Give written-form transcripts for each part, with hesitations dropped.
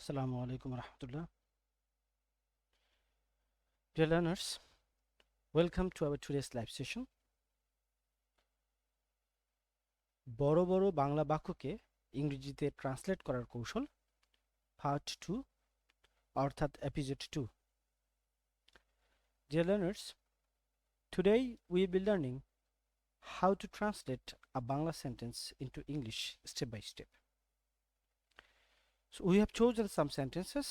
Assalamu alaikum warahmatullah. Dear learners, welcome to our today's live session. বড় বড় বাংলা বাক্যকে ইংরেজিতে ট্রান্সলেট করার কৌশল পার্ট 2 অর্থাৎ episode 2. Dear learners, today we will be learning how to translate a Bangla sentence into English step by step. So we have chosen some sentences.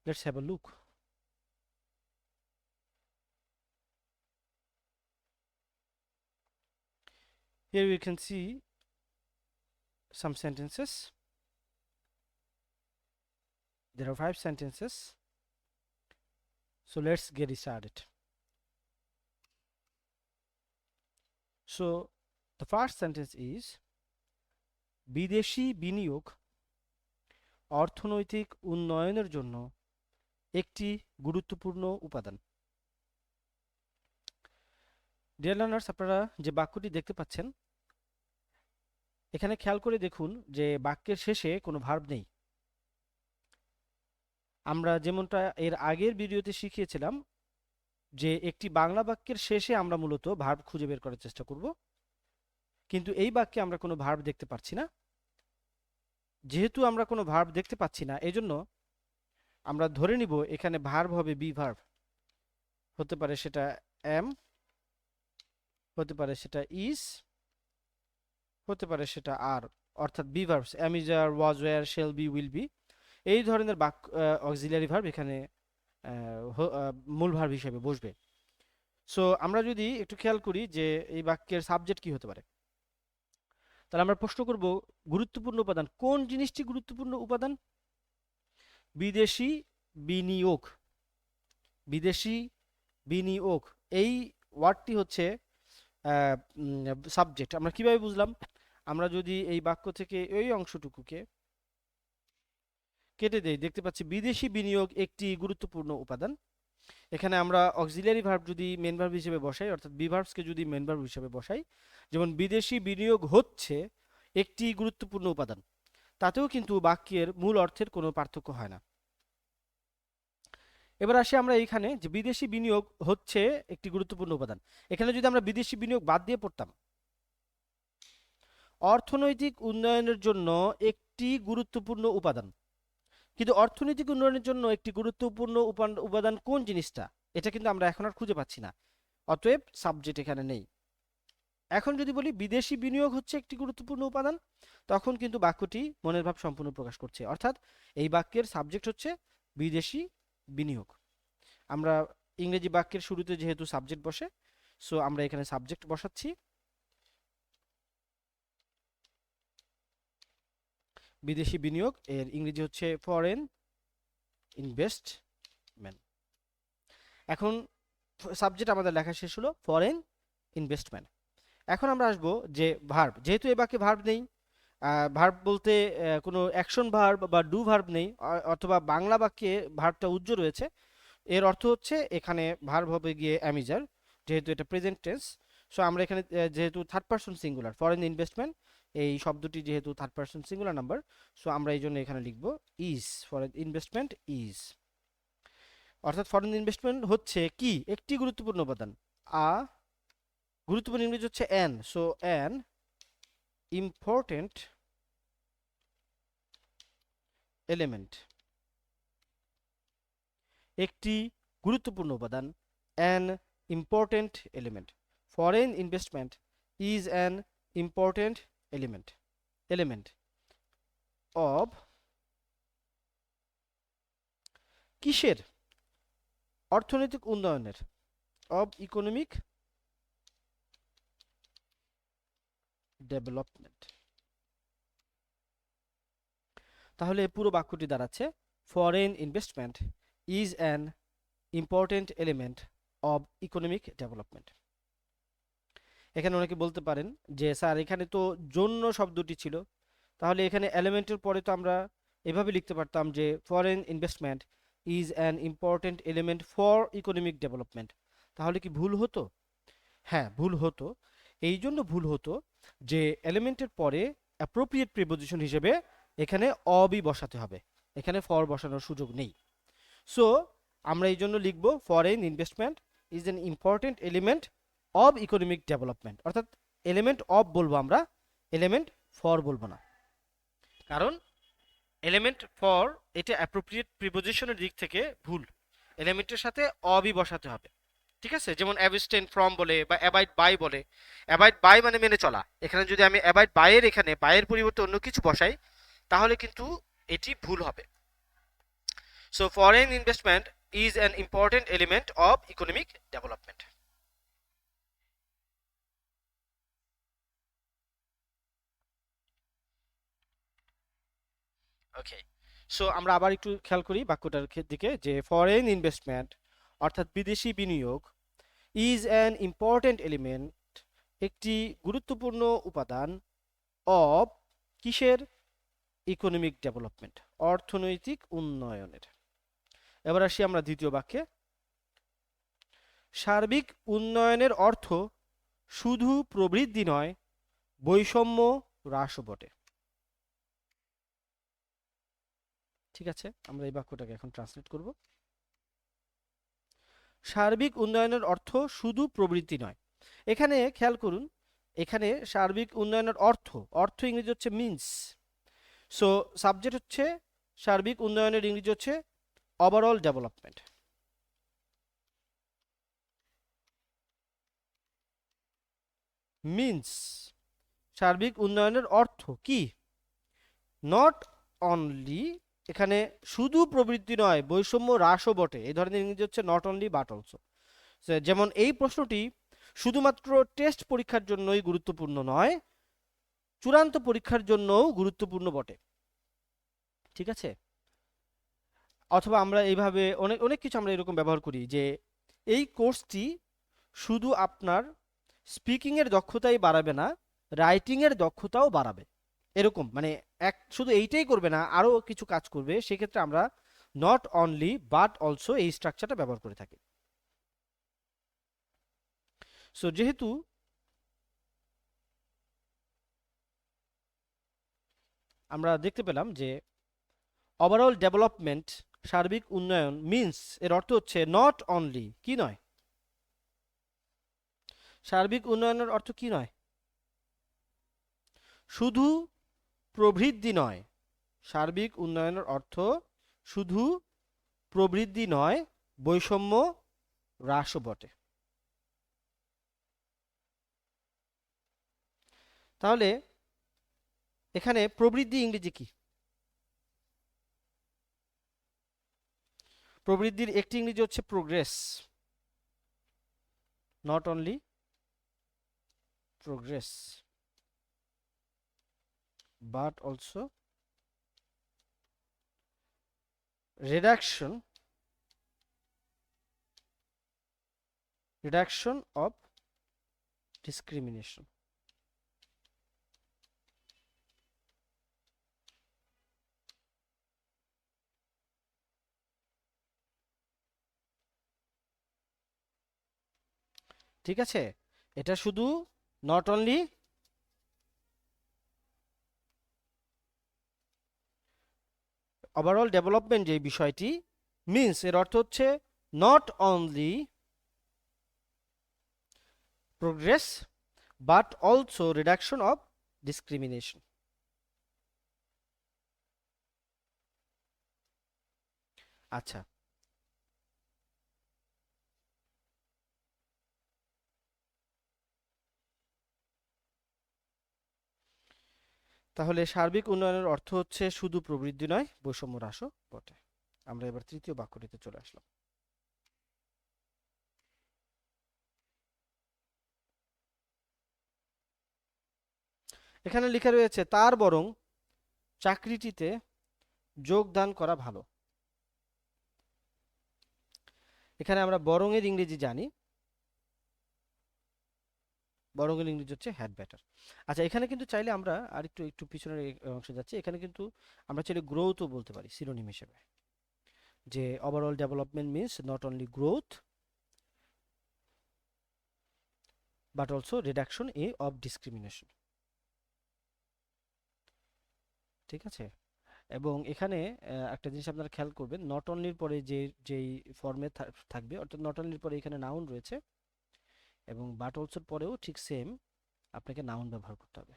Let's have a look. Here we can see some sentences. There are 5 sentences. So let's get started. So the first sentence is বিদেশি বিনিয়োগ অর্থনৈতিক উন্নয়নের জন্য একটি গুরুত্বপূর্ণ উপাদান। Dear learners, আপনারা যে বাক্যটি দেখতে পাচ্ছেন এখানে খেয়াল করে দেখুন যে বাক্যের শেষে কোনো ভার্ব নেই। আমরা যেমনটা এর আগের ভিডিওতে শিখিয়েছিলাম যে একটি বাংলা বাক্যের শেষে আমরা মূলত ভার্ব খুঁজে বের করার চেষ্টা করব, কিন্তু এই বাক্যে আমরা কোনো ভার্ব দেখতে পাচ্ছি না। যেহেতু আমরা কোনো ভার্ব দেখতে পাচ্ছি না, এজন্য আমরা ধরে নিব এখানে ভার্ব হবে বি ভার্ব। হতে পারে সেটা এম, হতে পারে সেটা ইজ, হতে পারে সেটা আর, অর্থাৎ be verbs am, is, are, was, were, shall be, will be, এই ধরনের বাক্য অক্সিলারি ভার্ব এখানে মূল ভার্ব হিসেবে বসবে। সো আমরা যদি একটু খেয়াল করি যে এই বাক্যের সাবজেক্ট কি হতে পারে, তাহলে আমরা প্রশ্ন করব গুরুত্বপূর্ণ উপাদান। কোন জিনিসটি গুরুত্বপূর্ণ উপাদান? বিদেশি বিনিয়োগ। বিদেশি বিনিয়োগ এই ওয়ার্ডটি হচ্ছে সাবজেক্ট। আমরা কিভাবে বুঝলাম? আমরা যদি এই বাক্য থেকে এই অংশটুকুকে কেটে দেই, দেখতে পাচ্ছি বিদেশি বিনিয়োগ একটি গুরুত্বপূর্ণ উপাদান। এখানে আমরা অক্সিলারি ভার্ব যদি মেন ভার্ব হিসেবে বসাই, অর্থাৎ বি ভার্বসকে যদি মেন ভার্ব হিসেবে বসাই, যেমন বিদেশি বিনিয়োগ হচ্ছে একটি গুরুত্বপূর্ণ উপাদান, তাতেও কিন্তু বাক্যের মূল অর্থের কোনো পার্থক্য হয় না। এবার আসি আমরা এইখানে যে বিদেশি বিনিয়োগ হচ্ছে একটি গুরুত্বপূর্ণ উপাদান। এখানে যদি আমরা বিদেশি বিনিয়োগ বাদ দিয়ে পড়তাম অর্থনৈতিক উন্নয়নের জন্য একটি গুরুত্বপূর্ণ উপাদান, কিন্তু অর্থনৈতিক উন্নয়নের জন্য একটি গুরুত্বপূর্ণ উপাদান কোন জিনিসটা, এটা কিন্তু আমরা এখন আর খুঁজে পাচ্ছি না। অতএব সাবজেক্ট এখানে নেই। এখন যদি বলি বিদেশি বিনিয়োগ হচ্ছে একটি গুরুত্বপূর্ণ উপাদান, তখন কিন্তু বাক্যটি মনের ভাব সম্পূর্ণ প্রকাশ করছে, অর্থাৎ এই বাক্যের সাবজেক্ট হচ্ছে বিদেশি বিনিয়োগ। আমরা ইংরেজি বাক্যের শুরুতে যেহেতু সাবজেক্ট বসে, সো আমরা এখানে সাবজেক্ট বসাচ্ছি। বিদেশি বিনিয়োগ এর ইংরেজি হচ্ছে ফরেন ইনভেস্টমেন্ট। এখন সাবজেক্ট আমাদের লেখা শেষ হলো, ফরেন ইনভেস্টমেন্ট। এখন আমরা আসবো যে ভার্ব। যেহেতু এই বাক্যে ভার্ব নেই, ভার্ব বলতে কোনো অ্যাকশন ভার্ব বা ডু ভার্ব নেই, অথবা বাংলা বাক্যে ভার্বটা উজ্জ্ব রয়েছে, এর অর্থ হচ্ছে এখানে ভার্ব হবে গিয়ে অ্যামিজার, যেহেতু এটা প্রেজেন্ট টেন্স। সো আমরা এখানে যেহেতু third person singular, foreign investment এই শব্দটি যেহেতু third person singular number, so আমরা এই জন্য এখানে লিখব ইজ। ফরেন ইনভেস্টমেন্ট ইজ, অর্থাৎ ফরেন ইনভেস্টমেন্ট হচ্ছে কি একটি গুরুত্বপূর্ণ উপাদান। গুরুত্বপূর্ণ ইংরেজি হচ্ছে an, so an important element, একটি গুরুত্বপূর্ণ উপাদান, an important element. Foreign investment is an important element of কিসের? অর্থনৈতিক উন্নয়নের, অব ইকোনমিক ডেভেলপমেন্ট। তাহলে পুরো বাক্যটি দাঁড়াচ্ছে foreign investment is an important element of economic development. এখানে অনেকে বলতে পারেন যে স্যার এখানে তো জন্য শব্দটি ছিল, তাহলে এখানে এলিমেন্টের পরে তো আমরা এভাবে লিখতে পারতাম যে foreign investment is an important element for economic development. তাহলে কি ভুল হতো? হ্যাঁ, ভুল হতো। এই জন্য ভুল হতো যে এলিমেন্টের পরে অ্যাপ্রোপ্রিয়েট প্রিপোজিশন হিসেবে এখানে অবই বসাতে হবে। এখানে ফর বসানোর সুযোগ নেই। সো আমরা এই জন্য লিখব foreign investment is an important element of economic development, অর্থাৎ এলিমেন্ট অব বলবো আমরা, এলিমেন্ট ফর বলবো না। কারণ এলিমেন্ট ফর এটা অ্যাপ্রোপ্রিয়েট প্রিপোজিশনের দিক থেকে ভুল, এলিমেন্টের সাথে অবই বসাতে হবে। ঠিক আছে, যেমন অ্যাবস্টেন ফ্রম বলে বা অ্যাবাইড বাই বলে, অ্যাবাইড বাই মানে মেনে চলা, এখানে যদি আমি অ্যাবাইড বাইয়ের এখানে বাইয়ের পরিবর্তে অন্য কিছু বসাই তাহলে কিন্তু এটি ভুল হবে। So foreign investment is an important element of economic development. Okay, so আমরা আবার একটু খেয়াল করি বাক্যটার দিকে, যে ফরেন ইনভেস্টমেন্ট অর্থাৎ বিদেশি বিনিয়োগ ইজ অ্যান ইম্পর্টেন্ট এলিমেন্ট একটি গুরুত্বপূর্ণ উপাদান অব কিসের, ইকোনমিক ডেভেলপমেন্ট অর্থনৈতিক উন্নয়নের। এবার আসি আমরা দ্বিতীয় বাক্যে। সার্বিক উন্নয়নের অর্থ শুধু প্রবৃদ্ধি নয়, বৈষম্য হ্রাসও বটে। ঠিক আছে, আমরা এই বাক্যটাকে এখন ট্রান্সলেট করব। সার্বিক উন্নয়নের অর্থ শুধু প্রবৃদ্ধি নয়, এখানে খেয়াল করুন, এখানে সার্বিক উন্নয়নের অর্থ, অর্থ ইংরেজি হচ্ছে মিনস, সো সাবজেক্ট হচ্ছে সার্বিক উন্নয়নের ইংরেজি হচ্ছে ওভারঅল ডেভেলপমেন্ট। মিনস সার্বিক উন্নয়নের অর্থ কি, নট অনলি, এখানে শুধু প্রবৃদ্ধি নয় বৈষম্য হ্রাসও বটে, এই ধরনের ইংরেজি হচ্ছে নট অনলি বাট অলসো। যেমন এই প্রশ্নটি শুধুমাত্র টেস্ট পরীক্ষার জন্যই গুরুত্বপূর্ণ নয়, চূড়ান্ত পরীক্ষার জন্যও গুরুত্বপূর্ণ বটে। ঠিক আছে, অথবা আমরা এইভাবে অনেক অনেক কিছু আমরা এরকম ব্যবহার করি যে এই কোর্সটি শুধু আপনার স্পিকিং এর দক্ষতাই বাড়াবে না, রাইটিং এর দক্ষতাও বাড়াবে, এরকম মানে এক শুধু এইটাই করবে না, আরো কিছু কাজ করবে, সেক্ষেত্রে আমরা নট অনলি বাট অলসো এই স্ট্রাকচারটা ব্যবহার করে থাকি। সো যেহেতু আমরা দেখতে পেলাম যে ওভারঅল ডেভেলপমেন্ট সার্বিক উন্নয়ন মিন্স এর অর্থ হচ্ছে নট অনলি, কি নয়, সার্বিক উন্নয়নের অর্থ কি নয়, শুধু প্রবৃদ্ধি নয়, সার্বিক উন্নয়নের অর্থ শুধু প্রবৃদ্ধি নয়, বৈষম্য হ্রাসও বটে। তাহলে এখানে প্রবৃদ্ধি ইংরেজি কি, প্রবৃদ্ধির একটি ইংরেজি হচ্ছে progress, not only progress but also reduction of discrimination. ঠিক আছে, এটা শুধু নট অনলি ওভারঅল ডেভেলপমেন্ট যে বিষয়টি মিন্স এর অর্থ হচ্ছে not only progress but also reduction of discrimination. আচ্ছা, তাহলে সার্বিক উন্নয়নের অর্থ হচ্ছে শুধু প্রবৃদ্ধি নয়, বৈষম্য হ্রাসও বটে। আমরা এবার তৃতীয় বাক্যটিতে চলে আসলাম। এখানে লেখা রয়েছে তার বরং চাকরিটিতে যোগদান করা ভালো। এখানে আমরা বরং এর ইংরেজি জানি, বরং এর ইংরেজি হচ্ছে হ্যাড বেটার। আচ্ছা, এখানে কিন্তু চাইলে আমরা আর একটু একটু পিছনের অংশে যাচ্ছি, এখানে কিন্তু আমরা চাইলে গ্রোথও বলতে পারি সিনোনিম হিসেবে, যে overall development means not only growth but also reduction of discrimination. ঠিক আছে, এবং এখানে একটা জিনিস আপনারা খেয়াল করবেন, নট অনলির পরে যেই ফর্মে থাকবে, অর্থাৎ নট অনলির পরে এখানে নাউন রয়েছে এবং বাট অলসোর পরেও ঠিক সেম আপনাকে নাউন ব্যবহার করতে হবে।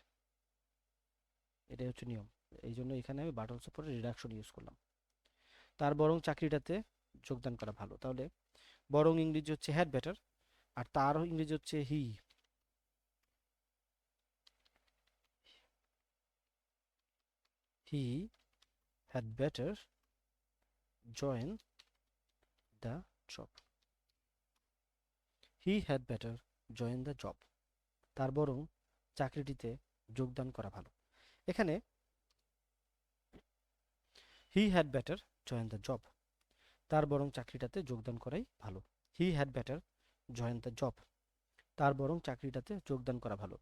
এটাই হচ্ছে নিয়ম। এই জন্য এখানে আমি বাট অলসোর পরে রিডাকশন ইউজ করলাম। তার বরং চাকরিটাতে যোগদান করা ভালো, তাহলে বরং ইংরেজি হচ্ছে হ্যাড বেটার, আর তার ইংরেজি হচ্ছে হি had better join the job. He had better join the job, তার বরং চাকরিটিতে যোগদান করা ভালো। এখানে হি had better join the job, তার বরং চাকরিটাতে যোগদান করাই ভালো। He had better join the job, তার বরং চাকরিটাতে যোগদান করা ভালো।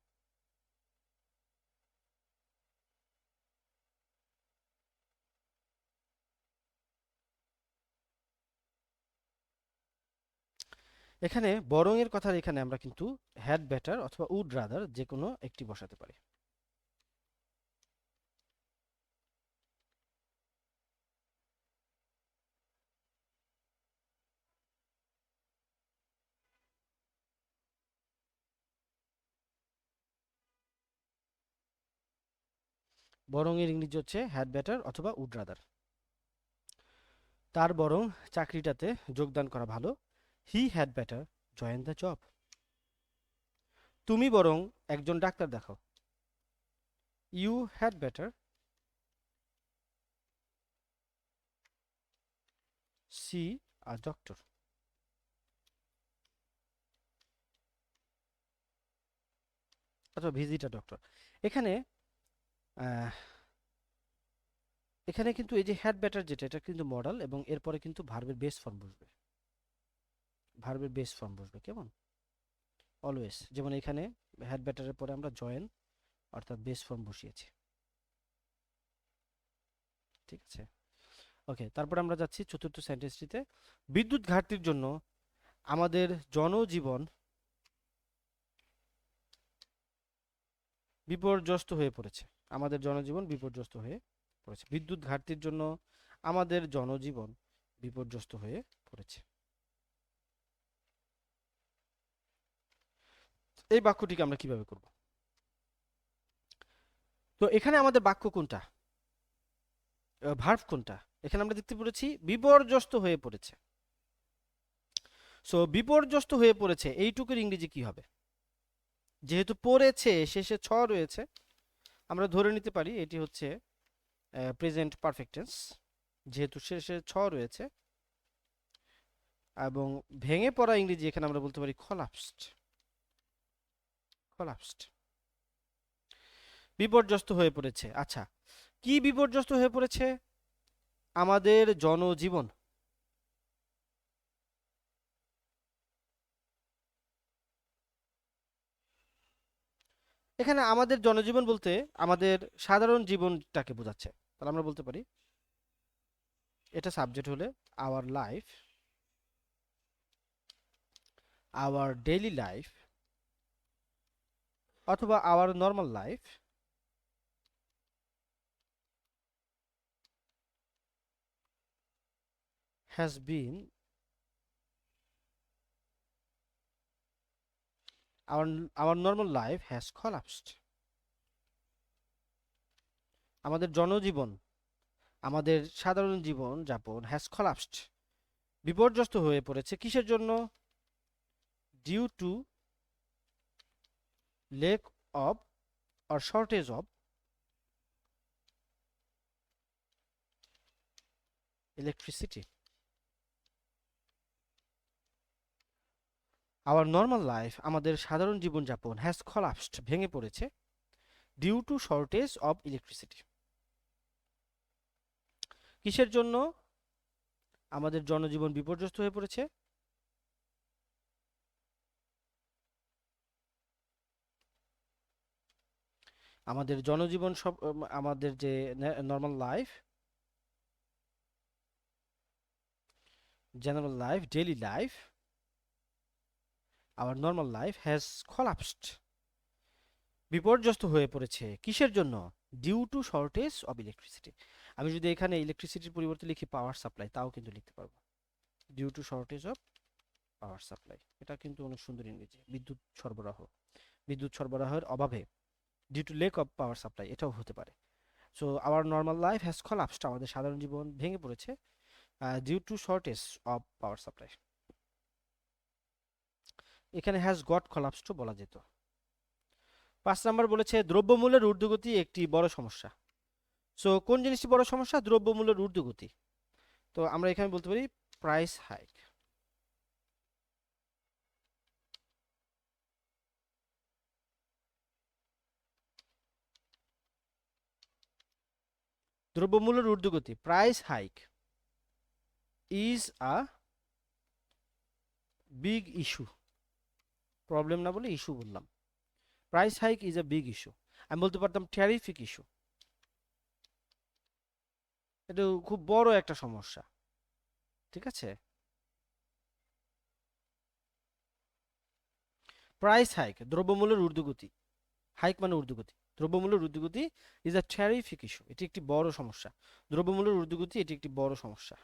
এখানে বরং এর কথা এখানে আমরা কিন্তু হ্যাড বেটার অথবা উড রাদার যে কোনো একটি বসাতে পারি। বরং এর ইংরেজি হচ্ছে হ্যাড বেটার অথবা উড রাদার। তার বরং চাকরিটাতে যোগদান করা ভালো। He had better join the job. তুমি বরং একজন ডাক্তার দেখাও। You had better see a doctor. অথবা ভিজিট আ ডক্টর। এখানে আহ, এখানে কিন্তু এই যে হ্যাড বেটার যেটা, এটা কিন্তু মডাল এবং এরপরে কিন্তু ভার্বের বেস ফর্ম বসবে। ভার্বের বেস ফর্ম বসবে কেমন, অলওয়েজ। যেমন এখানে হ্যাড বেটারের পরে আমরা জয়েন অর্থাৎ বেস ফর্ম বসিয়েছি। ঠিক আছে, ওকে। তারপরে আমরা যাচ্ছি চতুর্থ সেন্টেন্সটিতে। বিদ্যুৎ ঘাটতির জন্য আমাদের জনজীবন বিপর্যস্ত হয়ে পড়েছে। আমাদের জনজীবন বিপর্যস্ত হয়ে পড়েছে। বিদ্যুৎ ঘাটতির জন্য আমাদের জনজীবন বিপর্যস্ত হয়ে পড়েছে। এই বাক্যটিকে আমরা কিভাবে করব? তো এখানে আমাদের বাক্য কোনটা, ভার্ব কোনটা? এখানে আমরা দেখতে পেরেছি বিপর্যস্ত হয়ে পড়েছে। সো বিপর্যস্ত হয়ে পড়েছে এইটুকুর ইংরেজি কি হবে? যেহেতু পড়েছে শেষে ছ রয়েছে, আমরা ধরে নিতে পারি এটি হচ্ছে প্রেজেন্ট পারফেক্ট টেন্স, যেহেতু শেষে ছ রয়েছে। এবং ভেঙে পড়া ইংরেজি এখানে আমরা বলতে পারি collapsed। collapsed, বিপর্যস্ত হয়ে পড়েছে। আচ্ছা, কি বিপর্যস্ত হয়ে পড়েছে? আমাদের জনজীবন। এখানে আমাদের জনজীবন বলতে আমাদের সাধারণ জীবনটাকে বোঝাচ্ছে। তাহলে আমরা বলতে পারি এটা সাবজেক্ট হলে our life, our daily life, অথবা our normal life has been, our our normal life has collapsed। আমাদের জনজীবন, আমাদের সাধারণ জীবন যাপন has collapsed, বিপর্যস্ত হয়ে পড়েছে। কিসের জন্য? due to lack of or shortage of electricity। our normal life, আমাদের সাধারণ জীবন যাপন has collapsed, ভেঙে পড়েছে due to shortage of electricity। কিসের জন্য আমাদের জনজীবন বিপর্যস্ত হয়ে পড়েছে? আমাদের জনজীবন সব আমাদের যে normal life, general life, daily life, our normal life has collapsed, বিপর্যস্ত হয়ে পড়েছে। কিসের জন্য? Due to shortage of electricity. আমি যদি এখানে ইলেকট্রিসিটির পরিবর্তে লিখি পাওয়ার সাপ্লাই, তাও কিন্তু লিখতে পারবো, due to shortage of power supply. এটা কিন্তু অনেক সুন্দর ইংরেজি। বিদ্যুৎ সরবরাহের অভাবে, due to lack of power supply, এটাও হতে পারে। So our normal life has collapsed, আমাদের সাধারণ জীবন ভেঙে পড়েছে due to shortage of power supply. এখানে হ্যাজ গট কলাপসড বলা যেত। 5 নাম্বার বলেছে দ্রব্যমূল্যের ঊর্ধ্বগতি একটি বড় সমস্যা। সো কোন জিনিসটি বড় সমস্যা? দ্রব্যমূল্যের ঊর্ধ্বগতি। তো আমরা এখানে বলতে পারি প্রাইস হাইক। দ্রব্যমূল্যের ঊর্ধ্বগতি, price hike is a big issue. Problem না বলে ইস্যু বললাম। Price hike is a big issue. আমি বলতে পারতাম ট্যারিফিক ইস্যু। এটা খুব বড় একটা সমস্যা। ঠিক আছে, প্রাইস হাইক দ্রব্যমূল্যের ঊর্ধ্বগতি, হাইক মানে ঊর্ধ্বগতি, দ্রব্যমূল্যের ঊর্ধ্বগতি ইজ আ ট্যারিফিক ইস্যু, এটি একটি বড় সমস্যা। দ্রব্যমূল্যের ঊর্ধ্বগতি এটি একটি বড় সমস্যা।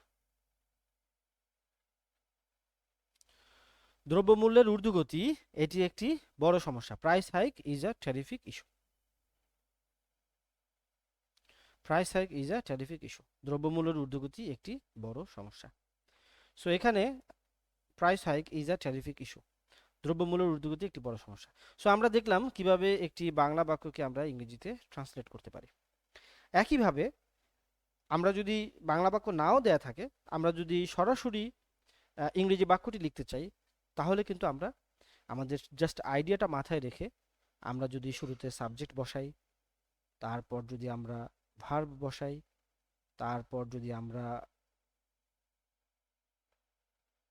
দ্রব্যমূল্যের ঊর্ধ্বগতি এটি একটি বড় সমস্যা। Price hike is a terrific issue. Price hike is a terrific issue, দ্রব্যমূল্যের ঊর্ধ্বগতি একটি বড় সমস্যা। সো এখানে price hike is a terrific issue, দ্রব্যমূল্যের ঊর্ধ্বগতি একটি বড় সমস্যা। সো আমরা দেখলাম কিভাবে একটি বাংলা বাক্যকে আমরা ইংরেজিতে ট্রান্সলেট করতে পারি। একইভাবে আমরা যদি বাংলা বাক্য নাও দেয়া থাকে, আমরা যদি সরাসরি ইংরেজি বাক্যটি লিখতে চাই, তাহলে কিন্তু আমরা আমাদের জাস্ট আইডিয়াটা মাথায় রেখে আমরা যদি শুরুতে সাবজেক্ট বসাই, তারপর যদি আমরা ভার্ব বসাই, তারপর যদি আমরা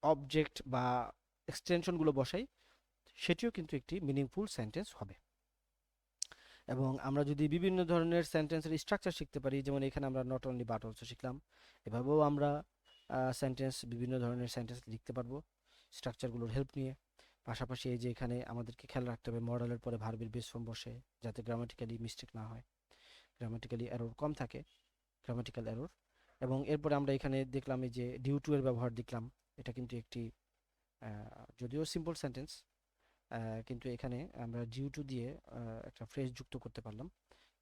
অবজেক্ট বা এক্সটেনশনগুলো বসাই, সেটিও কিন্তু একটি মিনিংফুল সেন্টেন্স হবে। এবং আমরা যদি বিভিন্ন ধরনের সেন্টেন্সের স্ট্রাকচার শিখতে পারি, যেমন এখানে আমরা নট অনলি বাট অলসো শিখলাম, এভাবেও আমরা বিভিন্ন ধরনের সেন্টেন্স লিখতে পারবো স্ট্রাকচারগুলোর হেল্প নিয়ে। পাশাপাশি এই যে এখানে আমাদেরকে খেয়াল রাখতে হবে মডালের পরে ভার্বের বেস ফর্ম বসে, যাতে গ্রামাটিক্যালি মিস্টেক না হয়, গ্রামাটিক্যালি এরর কম থাকে, গ্রামাটিক্যাল এরর। এবং এরপরে আমরা এখানে দেখলাম এই যে ডিউ টু এর ব্যবহার দেখলাম। এটা কিন্তু একটি যদিও সিম্পল সেন্টেন্স, কিন্তু এখানে আমরা ডিউ টু দিয়ে একটা ফ্রেজ যুক্ত করতে পারলাম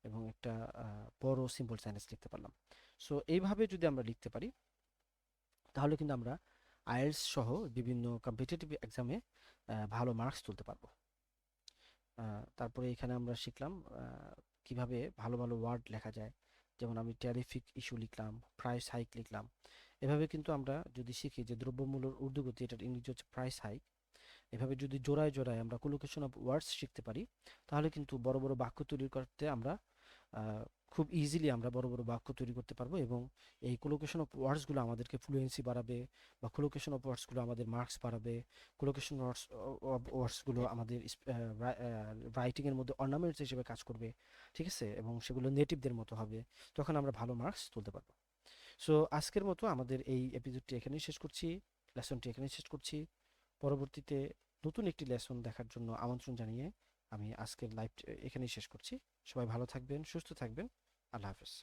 এবং একটা বড় সিম্পল সেন্টেন্স লিখতে পারলাম। সো এইভাবে যদি আমরা লিখতে পারি, তাহলে কিন্তু আমরা আইএলটিএস সহ বিভিন্ন কম্পিটিটিভ এক্সামে ভালো মার্কস তুলতে পারবো। তারপরে এখানে আমরা শিখলাম কিভাবে ভালো ভালো ওয়ার্ড লেখা যায়, যেমন আমি ট্যারিফিক ইস্যু লিখলাম, প্রাইস হাইক লিখলাম। এভাবে কিন্তু আমরা যদি শিখি যে দ্রব্যমূল্যের ঊর্ধ্বগতি, এটার ইংরেজি হচ্ছে প্রাইস হাইক, এভাবে যদি জোড়ায় জোড়ায় আমরা কোলোকেশন অফ ওয়ার্ডস শিখতে পারি, তাহলে কিন্তু বড় বড় বাক্য তৈরি করতে আমরা আহ, খুব ইজিলি আমরা বড় বড় বাক্য তৈরি করতে পারবো। এবং এই কোলোকেশন অফ ওয়ার্ডসগুলো আমাদেরকে ফ্লুয়েন্সি বাড়াবে, বা কোলোকেশন অফ ওয়ার্ডসগুলো আমাদের মার্কস বাড়াবে, কোলোকেশন অফ ওয়ার্ডসগুলো আমাদের রাইটিংয়ের মধ্যে অর্নামেন্টস হিসেবে কাজ করবে। ঠিক আছে, এবং সেগুলো নেটিভদের মতো হবে, তখন আমরা ভালো মার্কস তুলতে পারবো। সো আজকের মতো আমাদের এই এপিসোডটি এখানেই শেষ করছি, লেসনটি এখানেই শেষ করছি। পরবর্তীতে নতুন একটি লেসন দেখার জন্য আমন্ত্রণ জানিয়ে আমি আজকের লাইভ এখানেই শেষ করছি। সবাই ভালো থাকবেন, সুস্থ থাকবেন। আল্লাহ হাফেজ।